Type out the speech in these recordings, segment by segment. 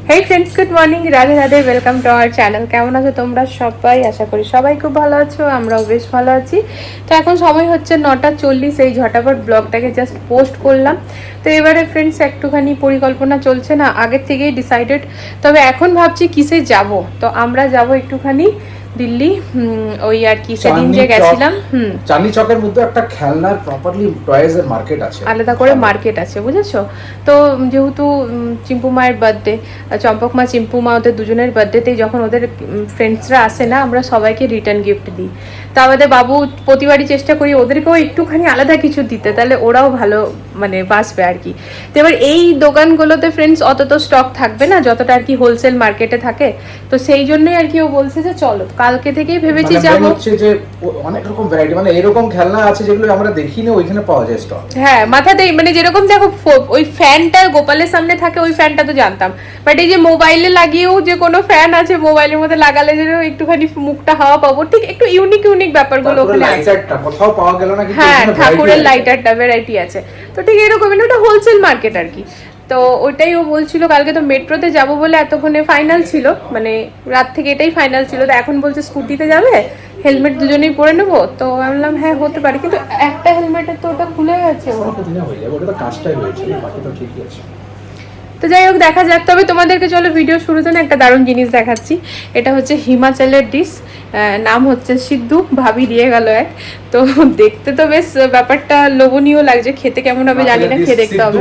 Hey friends, good morning, Radhe Radhe, welcome to our channel. কেমন আছো তোমরা সবাই? আশা করি সবাই খুব ভালো আছো, আমরাও বেশ ভালো আছি। তো এখন সময় হচ্ছে 9:40, এই ঝটাপট ব্লগটাকে জাস্ট পোস্ট করলাম। তো এবারে ফ্রেন্ডস একটুখানি পরিকল্পনা চলছে না, আগের থেকেই ডিসাইডেড। তবে এখন ভাবছি কিসে যাব। তো আমরা যাব একটুখানি দিল্লি, ওই আর কি সেদিন যে গেছিলাম চাঁদনি চকের মধ্যে একটা খেলনার প্রপারলি টয়েজ এর মার্কেট আছে, আলাদা করে মার্কেট আছে, বুঝেছো? তো যেহেতু চিম্পু মায়ের বার্থডে, চম্পক মা চিম্পু মা ওদের দুজনের বার্থডেতেই যখন ওদের ফ্রেন্ডসরা আসে না, আমরা সবাইকে রিটার্ন গিফট দিই। তা আমাদের বাবু প্রতিবারই চেষ্টা করি ওদেরকেও একটুখানি আলাদা কিছু দিতে, তাহলে ওরাও ভালো মানে বাঁচবে আর কি। তো এবার এই দোকানগুলোতে ফ্রেন্ডস অত তো স্টক থাকবে না যতটা আর কি হোলসেল মার্কেটে থাকে। তো সেই জন্যই আর কি ও বলছে যে চলো, কালকে থেকেই ভেবেছি যাবো। হচ্ছে যে অনেক রকম ভ্যারাইটি, মানে এরকম খেলনা আছে যেগুলো আমরা দেখিনি, ওইখানে পাওয়া যায় স্টক। হ্যাঁ, মাথাতেই মানে যেরকম দেখো ওই ফ্যানটা গোপালের সামনে থাকে, ওই ফ্যানটা তো জানতাম, বাট এই যে মোবাইলে লাগিয়েও যে কোনো ফ্যান আছে, মোবাইলের মধ্যে লাগালে যে একটুখানি মুখটা হাওয়া পাবো, ঠিক একটু ইউনিক ব্যাপারগুলো ওখানে আছে। কোথাও পাওয়া গেল না, কিন্তু হ্যাঁ, ঠাকুরের লাইটারটা ভ্যারাইটি আছে। তো ঠিক এরকম একটা হোলসেল মার্কেট আর কি। তো ওইটাই ও বলছিল, কালকে তো মেট্রোতে যাব বলে এতক্ষণে ফাইনাল ছিল, মানে রাত থেকে এটাই ফাইনাল ছিল। তো এখন বলছে স্কুটিতে যাবে, হেলমেট দুজনেই পরে নেবো। তো আমি বললাম হ্যাঁ হতে পারে, কিন্তু একটা হেলমেটের তো ওটা খুলে গেছে। তো যাই হোক, দেখা যাক। তবে তোমাদেরকে চলো ভিডিও শুরুতে না একটা দারুণ জিনিস দেখাচ্ছি। এটা হচ্ছে হিমাচলের ডিশ, নাম হচ্ছে সিদ্ধু, ভাবি দিয়ে গেল এক। তো দেখতে তো বেশ ব্যাপারটা লোভনীয় লাগছে, খেতে কেমন হবে জানি না, খেয়ে দেখতে হবে।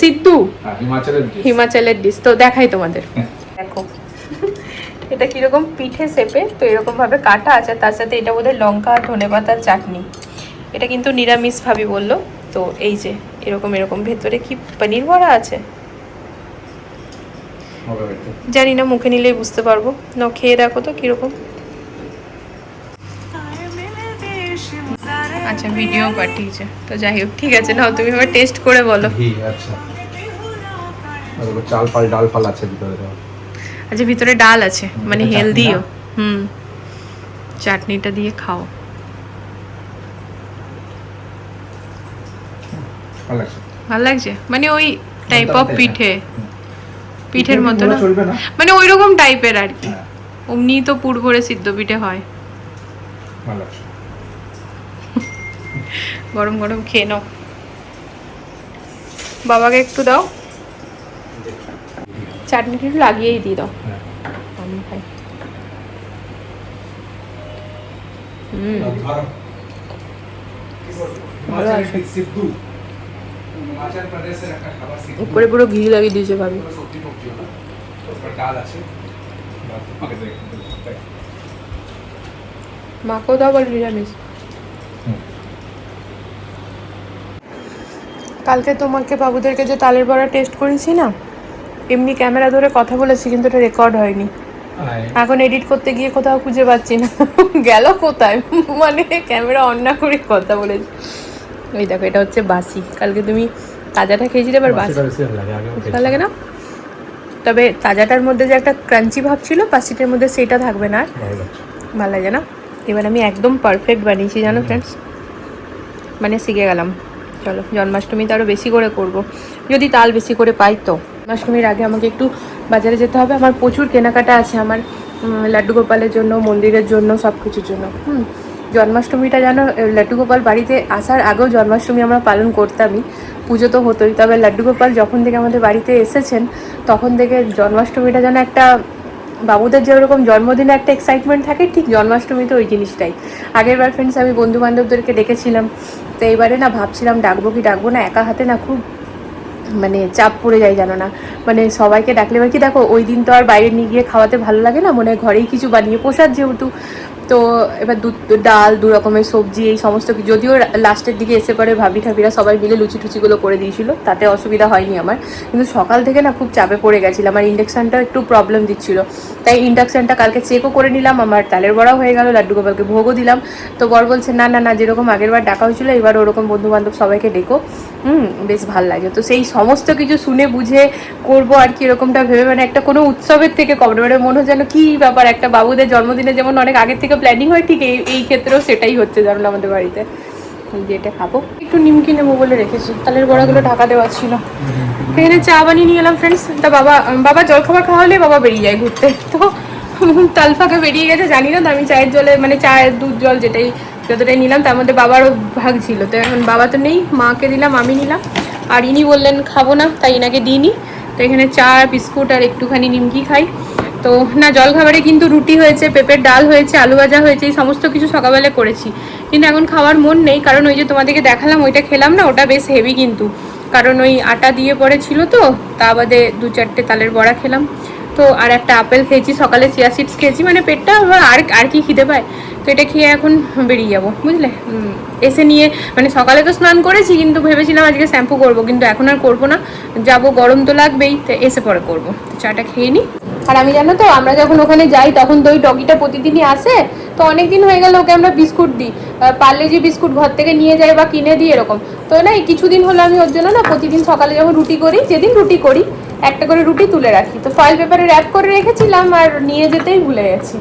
সিদ্ধু হিমাচলের ডিশ, তো দেখাই তোমাদের। দেখো এটা কিরকম পিঠে শেপে, তো এরকম ভাবে কাটা আছে, তার সাথে এটা বোধহয় লঙ্কা আর ধনেপাতার চাটনি। এটা কিন্তু নিরামিষ ভাবি বললো। তো এই যে এরকম ভেতরে কি পনির ভরা আছে জানি না, মুখে নিলেই বুঝতে পারবো। না, খেয়ে দেখো তো কিরকম। আচ্ছা, ভিডিও পাঠিয়েছে। তো যাই হোক, ঠিক আছে, নাও তুমি এবার টেস্ট করে বলো। ডাল ফাল আছে ভিতরে। আচ্ছা, ভিতরে ডাল আছে, মানে হেলদিও। চাটনিটা দিয়ে খাও। ভালো লাগছে, মানে ওই টাইপ অফ পিঠের মতো না, মানে ওই রকম টাইপের আর কি। অমনি তো পুর ভরে সিদ্ধ পিঠে হয়। গরম গরম খেয়ে নাও, বাবাকে একটু দাও, চাটনিটা একটু লাগিয়েই দিয়ে দাও। আমি খাই। ভালো আছে, উপরে পুরো ঘি লাগিয়ে দিয়েছে ভাবি। মাকেও দাও বল নিরামিষ। কালকে তোমাকে বাবুদেরকে যে তালের বড়া টেস্ট করেছি না, এমনি ক্যামেরা ধরে কথা বলেছি, কিন্তু এটা রেকর্ড হয়নি। এখন এডিট করতে গিয়ে কোথাও খুঁজে পাচ্ছি না, গেল কোথায়, মানে ক্যামেরা অন না করে কথা বলেছি। ওই দেখো, এটা হচ্ছে বাসি। কালকে তুমি তাজাটা খেয়েছিলে, এবার বাসি ভালো লাগে না। তবে তাজাটার মধ্যে যে একটা ক্রাঞ্চি ভাব ছিল বাসিটার মধ্যে, সেটা থাকবে না, ভালো লাগে না। এবার আমি একদম পারফেক্ট বানিয়েছি জানো ফ্রেন্ডস, মানে শিখে গেলাম। চলো, জন্মাষ্টমীতে আরও বেশি করে করব, যদি তাল বেশি করে পাই। তো জন্মাষ্টমীর আগে আমাকে একটু বাজারে যেতে হবে, আমার প্রচুর কেনাকাটা আছে, আমার লাড্ডু গোপালের জন্য, মন্দিরের জন্য, সব কিছুর জন্য। জন্মাষ্টমীটা যেন, লাড্ডু গোপাল বাড়িতে আসার আগেও জন্মাষ্টমী আমরা পালন করতামই, পুজো তো হতোই। তবে লাড্ডু গোপাল যখন থেকে আমাদের বাড়িতে এসেছেন, তখন থেকে জন্মাষ্টমীটা যেন একটা, বাবুদের যেরকম জন্মদিনে একটা এক্সাইটমেন্ট থাকে, ঠিক জন্মাষ্টমীতে ওই জিনিসটাই। আগের বার ফ্রেন্ডস আমি বন্ধু বান্ধবদেরকে ডেকেছিলাম, তো এইবারে না ভাবছিলাম ডাকবো কি ডাকবো না, একা হাতে না খুব মানে চাপ পড়ে যায় জানো না। মানে সবাইকে ডাকলে এবার কি দেখো, ওই দিন তো আর বাইরে নিয়ে গিয়ে খাওয়াতে ভালো লাগে না, মনে হয় ঘরেই কিছু বানিয়ে, প্রসাদ যেহেতু। তো এবার ডাল, 2 রকমের সবজি, এই সমস্ত কিছু, যদিও লাস্টের দিকে এসে পরে ভাবি ঠাবিরা সবাই মিলে লুচি টুচিগুলো করে দিয়েছিল, তাতে অসুবিধা হয়নি আমার। কিন্তু সকাল থেকে না খুব চাপে পড়ে গেছিলাম, আর ইন্ডাকশানটাও একটু প্রবলেম দিচ্ছিল, তাই ইন্ডাকশানটা কালকে চেকও করে নিলাম। আমার তালের বড়াও হয়ে গেল, লাড্ডু গোপালকে ভোগও দিলাম। তো বর বলছে না না না, যেরকম আগের বার ডাকা হয়েছিল এবার ওরকম বন্ধু বান্ধব সবাইকে ডেকো, বেশ ভাল লাগে। তো সেই সমস্ত কিছু শুনে বুঝে করবো আর কি, এরকমটা ভেবে, মানে একটা কোনো উৎসবের থেকে কম, মানে মনে হয় যেন কি ব্যাপার, একটা বাবুদের জন্মদিনে যেমন অনেক আগের থেকে প্ল্যানিং হয়, ঠিক এই ক্ষেত্রেও সেটাই হচ্ছে জানো আমাদের বাড়িতে। যেটা খাবো একটু নিমকি নেবো বলে রেখেছি, তালের বড়াগুলো ঢাকা দেওয়া ছিল, এখানে চা বানিয়ে নিয়ে এলাম ফ্রেন্ডস। তা বাবা জলখাবার খাওয়া হলে বাবা বেরিয়ে যায় ঘুরতে, তো তালফাকে বেরিয়ে গেছে জানি না। তো আমি চায়ের জলে মানে চায়ের দুধ জল যতটাই নিলাম তার মধ্যে বাবারও ভাগ ছিল। তো এখন বাবা তো নেই, মাকে দিলাম, আমি নিলাম, আর ইনি বললেন খাবো না, তাই এনাকে দিইনি। তো এখানে চা বিস্কুট আর একটুখানি নিমকি খাই। তো না, জলখাবারে কিন্তু রুটি হয়েছে, পেঁপের ডাল হয়েছে, আলু ভাজা হয়েছে, এই সমস্ত কিছু সকালবেলা করেছি। কিন্তু এখন খাওয়ার মন নেই, কারণ ওই যে তোমাদেরকে দেখালাম ওইটা খেলাম না, ওটা বেশ হেভি কিন্তু, কারণ ওই আটা দিয়ে পরে ছিল তো। তা বাদে 2-4টে তালের বড়া খেলাম, তো আর একটা আপেল খেয়েছি, সকালে চিয়া সিডস খেয়েছি, মানে পেটটা আর কি খিদে পায়। তো এটা খেয়ে এখন বেরিয়ে যাবো, বুঝলে। এসে নিয়ে মানে সকালে তো স্নান করেছি, কিন্তু ভেবেছিলাম আজকে শ্যাম্পু করবো, কিন্তু এখন আর করবো না, যাবো, গরম তো লাগবেই, তো এসে পরে করবো। চাটা খেয়ে নিই। আর আমি জানো তো, আমরা যখন ওখানে যাই তখন তো ওই ডগিটা প্রতিদিনই আসে। তো অনেক দিন হয়ে গেল ওকে আমরা বিস্কুট দিই, পার্লেজি বিস্কুট ঘর থেকে নিয়ে যাই বা কিনে দিই এরকম। তো না, এই কিছুদিন হলো আমি ওর জন্য না প্রতিদিন সকালে যখন রুটি করি, যেদিন রুটি করি একটা করে রুটি তুলে রাখি। তো ফয়েল পেপারে র্যাপ করে রেখেছিলাম, আর নিয়ে যেতেই ভুলে গেছি।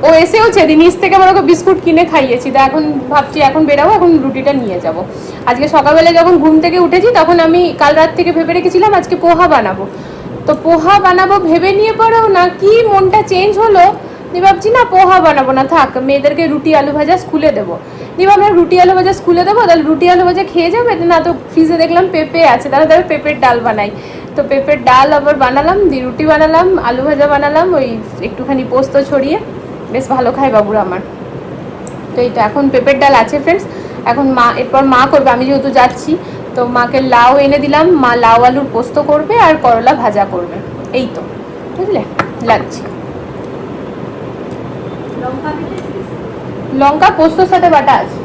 ও এসেওছে নিচ থেকে আমার ওকে বিস্কুট কিনে খাইয়েছি। তো এখন ভাবছি এখন বেরাবো, এখন রুটিটা নিয়ে যাব। আজকে সকালবেলা যখন ঘুম থেকে উঠেছি তখন আমি কাল রাত থেকে ভেবে রেখেছিলাম আজকে পোহা বানাবো। তো পোহা বানাবো ভেবে নিয়ে পরেও না কি মনটা চেঞ্জ হলো, দিয়ে ভাবছি না পোহা বানাবো না, থাক, মেয়েদেরকে রুটি আলু ভাজা স্কুলে দেবো। দিয়ে ভাবলাম রুটি আলু ভাজা স্কুলে দেবো, তাহলে রুটি আলু ভাজা খেয়ে যাবে না। তো ফ্রিজে দেখলাম পেঁপে আছে, তাহলে পেঁপের ডাল বানাই। তো পেঁপের ডাল আবার বানালাম, দিয়ে রুটি বানালাম, আলু ভাজা বানালাম, ওই একটুখানি পোস্ত ছড়িয়ে, বেশ ভালো খায় বাবুরা আমার। তো এইটা এখন পেঁপের ডাল আছে ফ্রেন্ডস। এখন এরপর মা করবে, আমি যেহেতু যাচ্ছি। তো মাকে লাউ এনে দিলাম, মা লাউ আলুর পোস্ত করবে আর করলা ভাজা করবে। এই তো, বুঝলে, লাগছে। লঙ্কা পোস্তর সাথে বাটা আছে,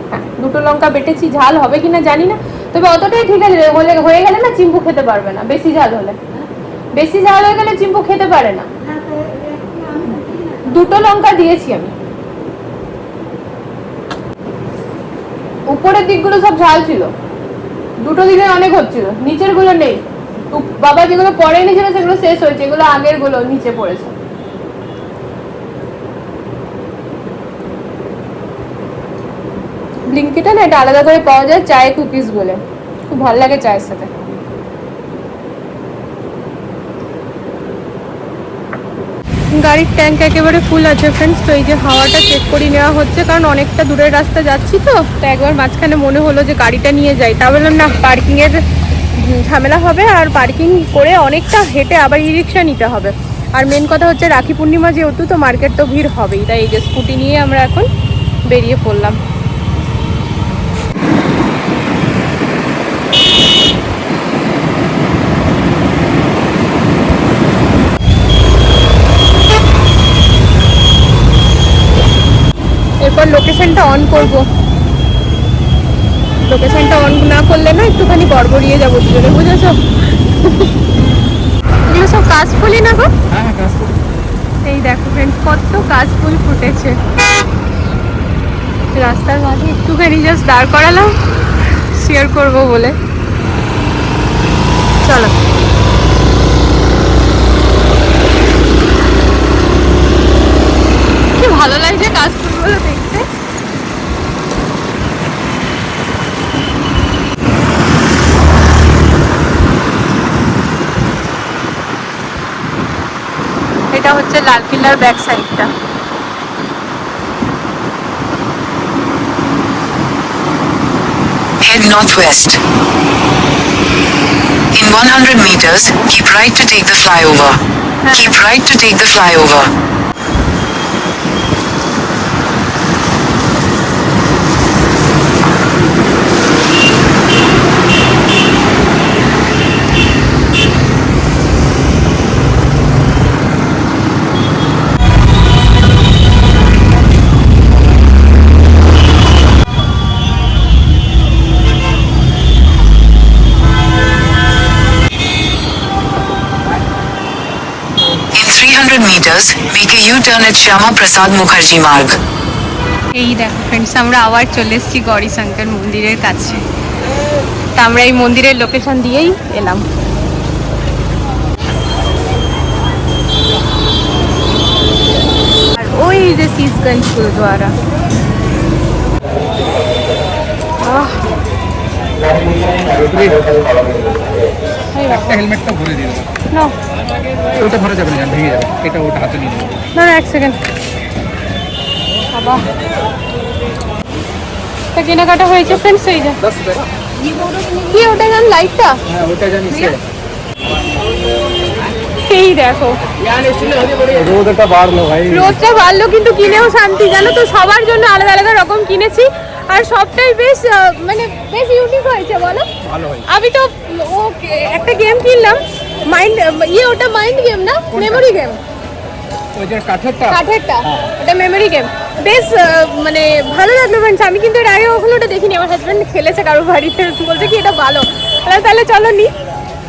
হ্যাঁ 2টো লঙ্কা বেটেছি। ঝাল হবে কিনা জানি না, তবে অতটাই ঠিক আছে, হয়ে গেলে না চিম্পু খেতে পারবে না। বেশি ঝাল হয়ে গেলে চিম্পু খেতে পারে না। 2টো লঙ্কা দিয়েছি আমি। উপরের দিকগুলো সব ঝাল ছিল, 2টো দিকে অনেক হচ্ছিল, নিচের গুলো নেই। বাবা যেগুলো পরে এনেছিল সেগুলো শেষ হয়েছে, এগুলো আগের গুলো নিচে পড়েছে। ব্লিঙ্কিটা না, এটা আলাদা করে পাওয়া যায় চায়ে কুকিজ বলে, খুব ভালো লাগে চায়ের সাথে। গাড়ির ট্যাঙ্ক একেবারে ফুল আছে ফ্রেন্ডস। তো এই যে হাওয়াটা চেক করে নেওয়া হচ্ছে, কারণ অনেকটা দূরের রাস্তা যাচ্ছি। তো একবার মাঝখানে মনে হলো যে গাড়িটা নিয়ে যাই, তা বললাম না, পার্কিংয়ের ঝামেলা হবে, আর পার্কিং করে অনেকটা হেঁটে আবার ই রিক্সা নিতে হবে। আর মেন কথা হচ্ছে রাখি পূর্ণিমা যেহেতু, তো মার্কেট তো ভিড় হবেই। তাই এই যে স্কুটি নিয়ে আমরা এখন বেরিয়ে পড়লাম। এরপর লোকেশনটা অন করব, লোকেশনটা অন না করলে না একটুখানি গড়বড়িয়ে যাবো দুজনে, বুঝেছো। এগুলো সব কাশফুলই না গো? হ্যাঁ কাশফুল। এই দেখো ফ্রেন্ডস কত কাশফুল ফুটেছে। রাস্তার মাঝে একটুখানি জাস্ট দাঁড় করালাম শেয়ার করব বলে। চলো, কি ভালো লাগছে কাশফুলগুলো দেখতে। এটা হচ্ছে লালকিল্লার ব্যাক সাইডটা। Head northwest. In 100 meters, keep right to take the flyover. Keep right to take the flyover. In 300 meters, make a U-turn at Shyama Prasad Mukherjee Marg. এই দেখো ফ্রেন্ডস, আমরা আবার চলে এসেছি গৌরী শঙ্কর মন্দিরের কাছে। তা আমরা এই মন্দিরের লোকেশন দিয়েই এলাম। আর ওই যে শীশগঞ্জ গুরুদ্বারা। একটা হেলমেটটা ভরে দিয়ে দেবো। না ওটা ভরা যাবে না, ভেঙে যাবে। এটা ওটা হাতে নিয়ে নেবো। না এক সেকেন্ড বাবা। তা কেনাকাটা হয়েছে ফ্রেন্ডস, এই যে 10 টাকা। কি ওটা জান লাইটটা, হ্যাঁ ওটা জানিস। এই দেখো রোদটা বাড়লো ভাই, রোদটা বাড়লো কিন্তু কিনেও শান্তি, জানো তো সবার জন্য আলাদা আলাদা রকম কিনেছি আর সবটাই বেশ মানে বেশ ইউনিক হয়েছে বলো। ভালো হয়। আমি তো ও একটা গেম কিনলাম মাইন্ড ওটা মাইন্ড গেম না মেমোরি গেম, ওই যে কাঠেরটা ওটা মেমোরি গেম বেশ মানে ভালো লাগলো ফ্রেন্ডস। আমি কিন্তু এর আগে কখনো ওটা দেখিনি, আমার হাজব্যান্ড খেলেছে কারো বাড়িতে, বলছে কি এটা ভালো, তাহলে চলো নি।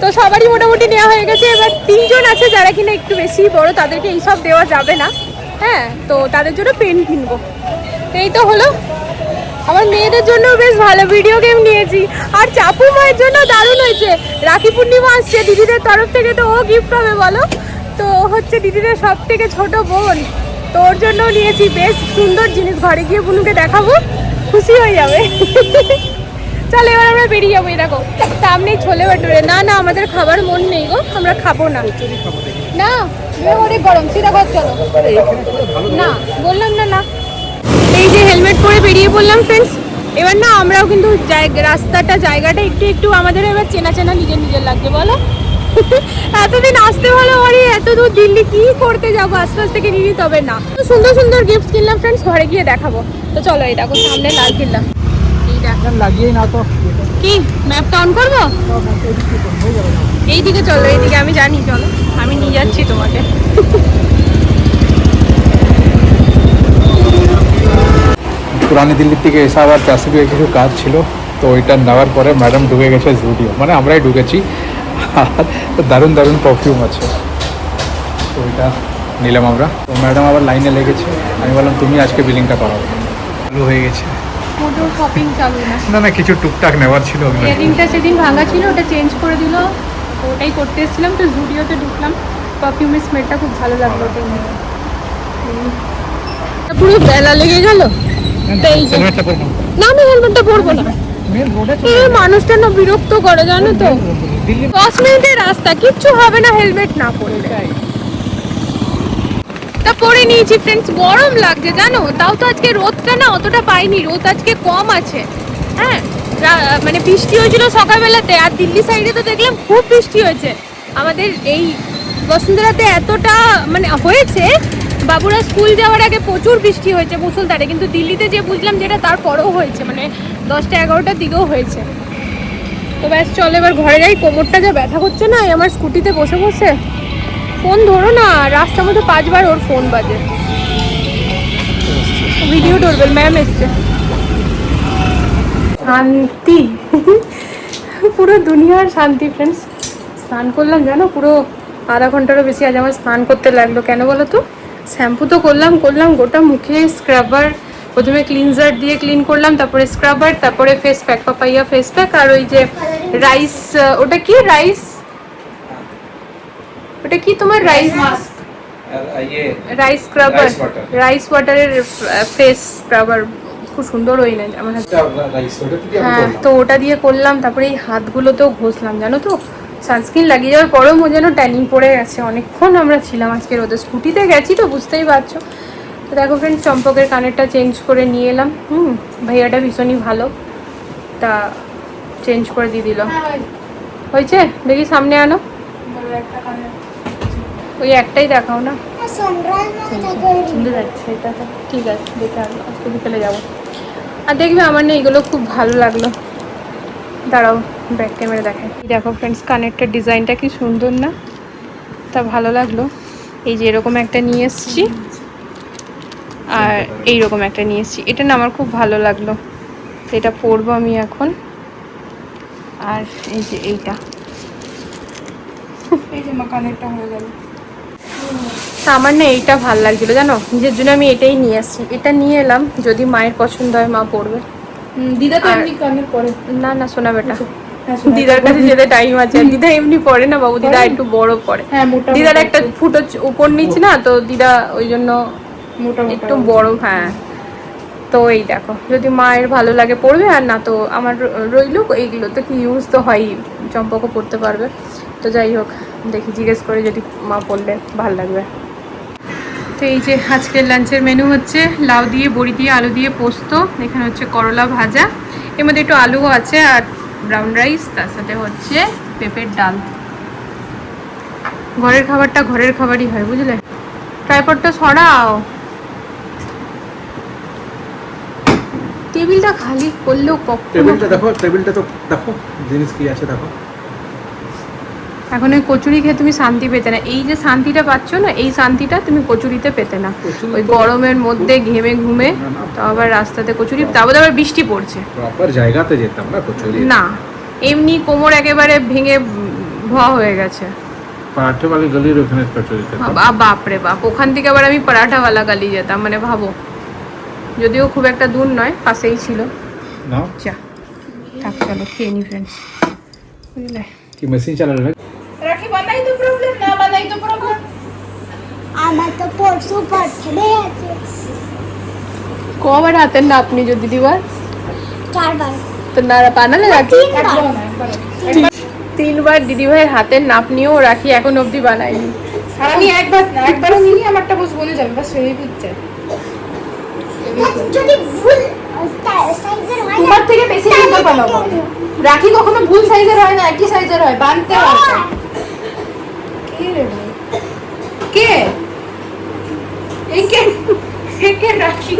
তো সবারই মোটামুটি নেওয়া হয়ে গেছে, এবার 3 জন আছে যারা কিনা একটু বেশি বড়, তাদেরকে এইসব দেওয়া যাবে না, হ্যাঁ তো তাদের জন্য পেন কিনবো। এই তো হলো। আমার মেয়েদের জন্য বেশ ভালো ভিডিও গেম নিয়েছি, আর চাপু মায়ের জন্য দারুণ হয়েছে। রাখি পূর্ণিমা আসছে দিদিদের তরফ থেকে, তো ও গিফট পাবে বলো, তো হচ্ছে দিদিদের সব থেকে ছোট বোন, তো ওর জন্য নিয়েছি বেশ সুন্দর জিনিস, ঘরে গিয়ে বুনুকে দেখাবো, খুশি হয়ে যাবে। চল এবার আমরা বেরিয়ে যাবো। এরকম সামনেই ছোলে ভাটুরে, না না আমাদের খাবার মন নেই গো, আমরা খাবো না, না অনেক গরম, সিধা ঘর চলো। না বললাম না না। এই যে হেলমেট পরে বেরিয়ে পড়লাম ফ্রেন্ডস। এবার না আমরাও কিন্তু জায়গাটা একটু আমাদের এবার চেনা চেনা নিজের লাগছে বলো। এতদিন আসতে ভালো মানে এত দূর দিল্লি কি করতে যাবো, আশপাশ থেকে নিয়ে তবে না। সুন্দর সুন্দর গিফট কিনলাম ফ্রেন্ডস, ঘরে গিয়ে দেখাবো। তো চলো এই দেখো সামনে লাল কিল্লা, লাগিয়ে না তো কি ম্যাপটা অন করবো, এইদিকে চলো, এইদিকে আমি জানি, চলো আমি নিয়ে যাচ্ছি তোমাকে। পুরানি দিল্লির থেকে এসে আবার প্যাসিফিকে কিছু কাজ ছিল, তো ওইটা নেওয়ার পরে ম্যাডাম ঢুকে গেছে জুডিও, মানে আমরাই ঢুকেছি। আর দারুণ দারুণ পারফিউম আছে, তো ওইটা নিলাম আমরা। তো ম্যাডাম আবার লাইনে লেগেছে, আমি বললাম তুমি আজকে বিলিংটা করাও। চালু হয়ে গেছে। মোটো শপিং চালু না, না না কিছু টুকটাক নেওয়ার ছিল। ইয়ারিংটা সেদিন ভাঙা ছিল, ওটা চেঞ্জ করে দিল, ওটাই করতে এসেছিলাম। তো জুডিওতে ঢুকলাম, পারফিউমের স্মেলটা খুব ভালো লাগলো ওটাই নিয়ে। পুরো বেলা লেগে গেল। না আমি হেলমেটটা পরবো না, এই মানুষটা না বিরক্ত করে জানো তো, 10 মিনিটের রাস্তা, কিচ্ছু হবে না হেলমেট না পরলে। তা পরে নিয়েছি ফ্রেন্ডস, গরম লাগছে জানো, তাও তো আজকে রোদটা না অতটা পাইনি, রোদ আজকে কম আছে। হ্যাঁ মানে বৃষ্টি হয়েছিল সকালবেলাতে, আর দিল্লি সাইডে তো দেখলাম খুব বৃষ্টি হয়েছে। আমাদের এই বসুন্ধরাতে এতটা মানে হয়েছে, বাবুরা স্কুল যাওয়ার আগে প্রচুর বৃষ্টি হয়েছে মুষলধারে, কিন্তু দিল্লিতে যে বুঝলাম যেটা তারপরেও হয়েছে, মানে 10টা 11টার দিকেও হয়েছে। তো ব্যাস চলো এবার ঘরে যাই, কোমরটা যা ব্যথা করছে না আমার স্কুটিতে বসে বসে। ফোন ধরো না, রাস্তার মধ্যে 5 বার ওর ফোন বাজে, ভিডিও ডোরবেল ম্যাম এসছে। শান্তি, পুরো দুনিয়ার শান্তি ফ্রেন্ডস। স্নান করলাম জানো, পুরো আধা ঘন্টারও বেশি আজ আমার স্নান করতে লাগলো। কেন বলো তো, শ্যাম্পু তো করলাম গোটা মুখে, স্ক্রাবার প্রথমে ক্লিনজার দিয়ে ক্লিন করলাম, তারপরে স্ক্রাবার, তারপরে face pack, papaya face pack, আর ওই যে রাইস, ওটা কি রাইস, ওটা কি তোমার রাইস রাইস স্ক্রাবার, রাইস ওয়াটারের ফেস স্ক্রাবার, খুব সুন্দর ওই না আমার হাতে। হ্যাঁ তো ওটা দিয়ে করলাম, তারপরে এই হাতগুলোতেও ঘষলাম জানো তো, সানস্ক্রিন লাগিয়ে যাওয়ার পরেও মনে যেন ট্যানিং পড়ে গেছে। অনেকক্ষণ আমরা ছিলাম আজকে রোদে, স্কুটিতে গেছি তো বুঝতেই পারছো। তো দেখো ফ্রেন্ড, চম্পকের কানেরটা চেঞ্জ করে নিয়ে এলাম। ভাইয়াটা ভীষণই ভালো, তা চেঞ্জ করে দিয়ে দিল। হয়েছে দেখি সামনে আনো, ওই একটাই দেখাও না, সুন্দর যাচ্ছে এটা, তো ঠিক আছে দেখে আনো, আজকে বিকেলে যাবো। আর দেখবে আমার না এগুলো খুব ভালো লাগলো, দাঁড়াও ব্যাক ক্যামেরা দেখাই। দেখো ফ্রেন্ডস, কানেরটার ডিজাইনটা কি সুন্দর না, তা ভালো লাগলো। এই যে এরকম একটা নিয়ে এসছি, আর এইরকম একটা নিয়ে এসছি, এটা না আমার খুব ভালো লাগলো, তো এটা পরবো আমি এখন। আর এই যে এইটা, এই যে কানেরটা হয়ে গেল। আমার না এইটা ভালো লাগছিল জানো, নিজের জন্য আমি এটাই নিয়ে আসছি, এটা নিয়ে এলাম, যদি মায়ের পছন্দ হয় মা পরবে। দিদা তো এমনি কানের পরে, না না শোনা বেটা, দিদার কাছে যেতে টাইম আছে, দিদা এমনি পরে না বাবু, দিদা একটু বড় পরে, দিদার একটা ফুটো উপর নিচ না, তো দিদা ওই জন্য একটু বড়। হ্যাঁ তো এই দেখো, যদি মায়ের ভালো লাগে পড়বে, আর না তো আমার রইল। এইগুলো তো কি ইউজ তো হয়ই, চম্পকও পড়তে পারবে। তো যাই হোক, দেখি জিজ্ঞেস করে যদি মা পড়লে ভালো লাগবে। তো এই যে আজকের লাঞ্চের মেনু হচ্ছে লাউ দিয়ে, বড়ি দিয়ে, আলু দিয়ে পোস্ত, এখানে হচ্ছে করলা ভাজা, এর মধ্যে একটু আলুও আছে, আর ব্রাউন রাইস, তার সাথে হচ্ছে পেঁপের ডাল। ঘরের খাবারটা ঘরের খাবারই হয়, বুঝলে। ট্রাইপডটা সরাও, টেবিলটা খালি করলেও টেবিলটা দেখো, টেবিলটা তো দেখো জিনিস কি আছে দেখো। এখন ওই কচুরি খেয়ে তুমি শান্তি পেতে না, এই যে শান্তিটা পাচ্ছ না, এই শান্তিটা তুমি কচুরিতে পেতে না। ওই গরমের মধ্যে ঘেমে ঘুমে, তো আবার রাস্তাতে কচুরি, তারপরে আবার বৃষ্টি পড়ছে, প্রপার জায়গাতে যেতাম না কচুরি না এমনি কোমর একেবারে ভেঙে ভয় হয়ে গেছে। পরাঠে वाली গলির ওখানে কচুরি খেতাম। বাপরে বাপ, ওখান থেকে আবার আমি পরাঠাওয়ালা গালি যেতাম, মানে ভাবো, যদিও খুব একটা দূর নয়, পাশেই ছিল। না যা থাক, চলো খেয়ে নি ফ্রেন্ডস, বুঝলে। কি মেশিন চালালো না? রাখি বানাই তো প্রবলেম, না বানাই তো প্রবলেম। আমার তো পরশু পাঠাবে আছে কবার হাতের না আপনি যদি দিবার 4 বার তো না বানালে রাখি 3 বার 3বার দিদিভাইয়ের হাতের নাপ নিয়েও রাখি এখন অবধি বানাইনি। আর আমি একবারও নিই, আমারটা বস বলে যাবে, বাস হয়ে দিচ্ছে। যদি ভুল সাইজের হয় তোমার থেকে বেশি সুন্দর বানাবো। রাখি কখনো ভুল সাইজের হয় না, একই সাইজের হয়, বানতে হয়। কে রে ভাই, কে এই কে, কে রাখি,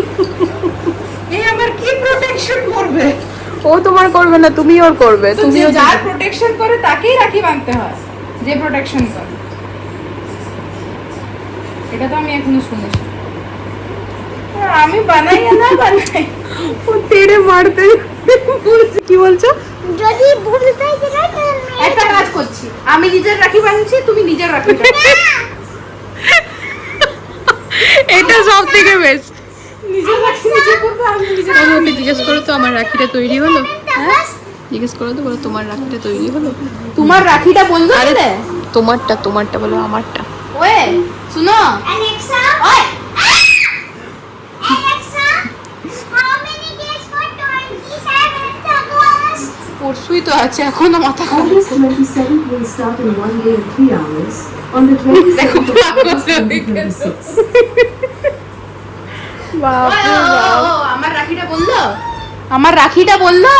এই আমার কি প্রোটেকশন করবে? ও তোমার করবে না, তুমি ওর করবে। তুমি যার প্রোটেকশন করে তাকেই রাখি বাঁধতে হয়, যে প্রোটেকশন করে। এটা তো আমি এখনো শুনেছি। আমি বানাই না বানাই, ও তেড়ে মারতে। কি বলছো? যদি ভুল সাইজের হয় তাহলে একটা কাজ করছি, আমি নিজের রাখি বানাচ্ছি, তুমি নিজের রাখি এটা সব থেকে বেস্ট। নিজের রাখি নিজে করবে, আমি নিজের। আমাকে জিজ্ঞেস করো তো আমার রাখিটা তৈরি হলো? হ্যাঁ জিজ্ঞেস করো তো, বলো তোমার রাখিটা তৈরি হলো? তোমার রাখিটা বললো? আরে তোমারটা বলো, আমারটা। ওয়ে শুনো Alexa ওই, Alexa how many days for 27th August পরশুই তো আছে, এখনো মাথা খারাপ। August 27th will start in 1 day and 3 hours. On the 27th of August 2026. বাপরে বাপ, আমার রাখিটা বললো, আমার রাখিটা বললো।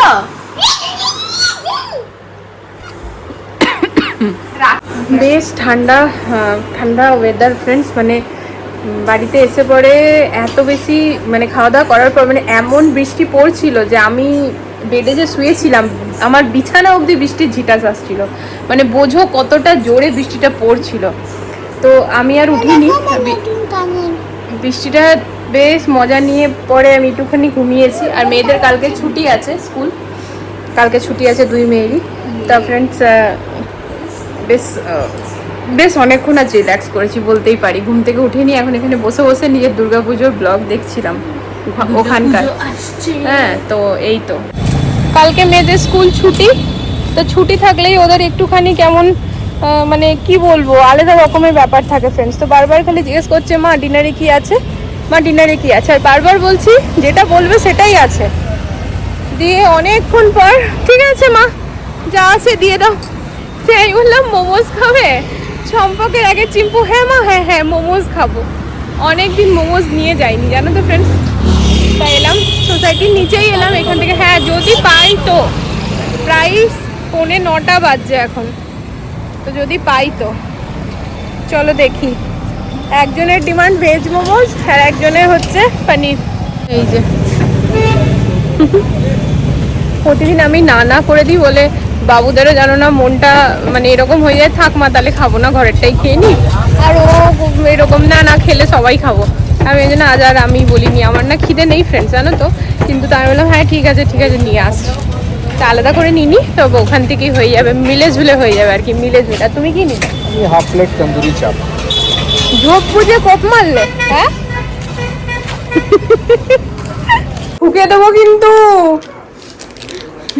বেশ ঠান্ডা ঠান্ডা ওয়েদার ফ্রেন্ডস, মানে বাড়িতে এসে পরে এত বেশি, মানে খাওয়া দাওয়া করার পর মানে এমন বৃষ্টি পড়ছিল যে আমি বেডে যে শুয়েছিলাম, আমার বিছানা অবধি বৃষ্টির ঝিটাস আসছিল, মানে বোঝো কতটা জোরে বৃষ্টিটা পড়ছিল। তো আমি আর উঠিনি, বৃষ্টিটা বেশ মজা নিয়ে পরে আমি একটুখানি ঘুমিয়েছি। আর মেয়েদের কালকে ছুটি আছে স্কুল, কালকে ছুটি আছে 2 মেয়েরই। তা ফ্রেন্ডস বেশ অনেকক্ষণ আজ রিল্যাক্স করেছি বলতেই পারি। ঘুম থেকে উঠিনি, এখন এখানে বসে বসে নিজের দুর্গাপুজোর ব্লগ দেখছিলাম ওখানকার। হ্যাঁ তো এই তো, কালকে মেয়েদের স্কুল ছুটি, তো ছুটি থাকলেই ওদের একটুখানি কেমন মানে কি বলবো, আলাদা রকমের ব্যাপার থাকে ফ্রেন্ডস। তো বারবার খালি জিজ্ঞেস করছে মা ডিনারে কি আছে, মা ডিনারে কি আছে, আর বারবার বলছি যেটা বলবে সেটাই আছে। দিয়ে অনেকক্ষণ পর ঠিক আছে মা যা আছে দিয়ে দাও, সেই বললাম মোমোজ খাবে, চম্পকের আগে চিম্পু হ্যাঁ মা হ্যাঁ হ্যাঁ মোমোজ খাবো। অনেকদিন মোমোজ নিয়ে যাইনি জানো তো ফ্রেন্ডস। তাই এলাম সোসাইটির নিচেই এলাম এখান থেকে, হ্যাঁ যদি পাই তো, প্রায় 9:45 বাজছে এখন, তো যদি পাই তো চলো দেখি। একজনের ডিমান্ড ভেজ মোমোজ আর একজনের হচ্ছে পনির। এই যে প্রতিদিন আমি না করে দিই বলে বাবুদেরও জানো না মনটা মানে এরকম হয়ে যায়, থাক মা তাহলে খাবো না, ঘরেরটাই খেয়ে নিই। আর ও এরকম না খেলে সবাই খাবো, আমি এই জন্য আজ আর আমি বলিনি, আমার না খিদে নেই ফ্রেন্ডস জানো তো। কিন্তু তাই বললাম হ্যাঁ ঠিক আছে নিয়ে আস, তা আলাদা করে নিনি, তবে ওখান থেকেই হয়ে যাবে, মিলে ঝুলে হয়ে যাবে আর কি, মিলে ঝুলে। আর তুমি কি নিলে? হাফ প্লেট তন্দুরি চাপ। ঝোপ বুঝে কোপ মারলে, হ্যাঁ ফুকে দেবো কিন্তু।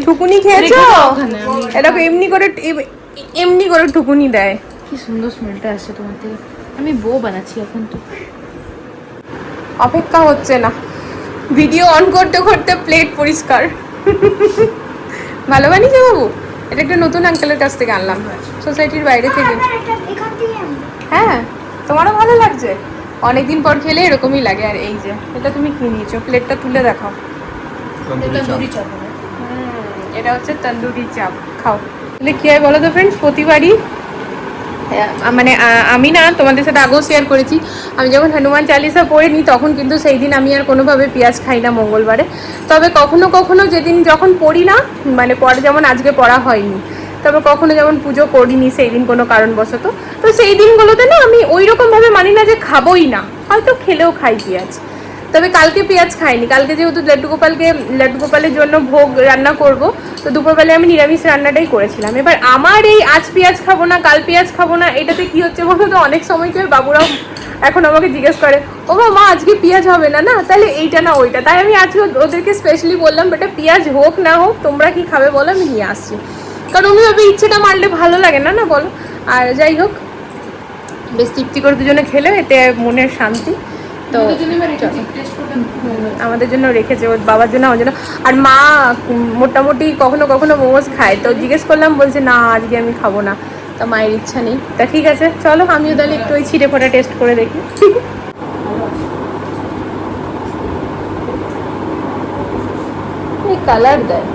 ঠুকুনি খেয়েছো? এটা এমনি করে ঠুকুনি দেয়। কি সুন্দর স্মেলটা আসছে তোমার থেকে, আমি বউ বানাচ্ছি এখন তো। অপেক্ষা হচ্ছে না, ভিডিও অন করতে করতে প্লেট পরিষ্কার। ভালো বানিয়েছে বাবু? এটা একটা নতুন আঙ্কেলের কাছ থেকে আনলাম, সোসাইটির বাইরে থেকে। এখান থেকে আনবো। হ্যাঁ, তোমারও ভালো লাগছে? অনেকদিন পর খেলে এরকমই লাগে। আর এই যে এটা তুমি কি নিয়েছো, প্লেটটা তুলে দেখাও। এটা হচ্ছে তন্দুরি চাপ, খাও। তাহলে কি হয় বলো তো ফ্রেন্ডস, প্রতিবারই মানে আমি না তোমাদের সাথে আগেও শেয়ার করেছি, আমি যখন হনুমান চালিসা পড়ে নিই তখন কিন্তু সেই দিন আমি আর কোনোভাবে পেঁয়াজ খাই না মঙ্গলবারে। তবে কখনো কখনো যেদিন যখন পড়ি না, মানে পরে যেমন আজকে পড়া হয়নি, তবে কখনো যেমন পুজো করিনি সেই দিন কোনো কারণবশত, তো সেই দিনগুলোতে না আমি ওই রকমভাবে মানি না যে খাবোই না, হয়তো খেলেও খাই পেঁয়াজ। তবে কালকে পেঁয়াজ খাইনি, কালকে যেহেতু লাড্ডু গোপালের জন্য ভোগ রান্না করব, তো দুপুরবেলায় আমি নিরামিষ রান্নাটাই করেছিলাম। এবার আমার এই আজ পেঁয়াজ খাবো না কাল পেঁয়াজ খাবো না, এটাতে কি হচ্ছে বলো তো, অনেক সময় কি বাবুরাও এখন আমাকে জিজ্ঞেস করে, ও মা আজকে পেঁয়াজ হবে না, না তাহলে এইটা না ওইটা। তাই আমি আজকে ওদেরকে স্পেশালি বললাম, বেটা পেঁয়াজ হোক না হোক তোমরা কি খাবে বলো, আমি নিয়ে আসছি। কারণ আমি ভাবে ইচ্ছেটা মারলে ভালো লাগে না, না বলো। আর যাই হোক, বেশ তৃপ্তি করে দুজনে খেলে এতে মনের শান্তি। তো আমাদের জন্য রেখেছে, ওর বাবার জন্য আমার জন্য। আর মা মোটামুটি কখনো কখনো মোমোজ খায়, তো জিজ্ঞেস করলাম, বলছে না আজকে আমি খাবো না, তা মায়ের ইচ্ছা নেই। তা ঠিক আছে চলো, আমিও তাহলে একটু ওই ছিঁড়ে ফোটা টেস্ট করে দেখি। কালার দেয়,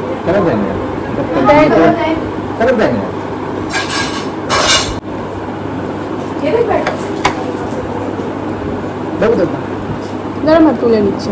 গরম হাত তুলে নিচ্ছে।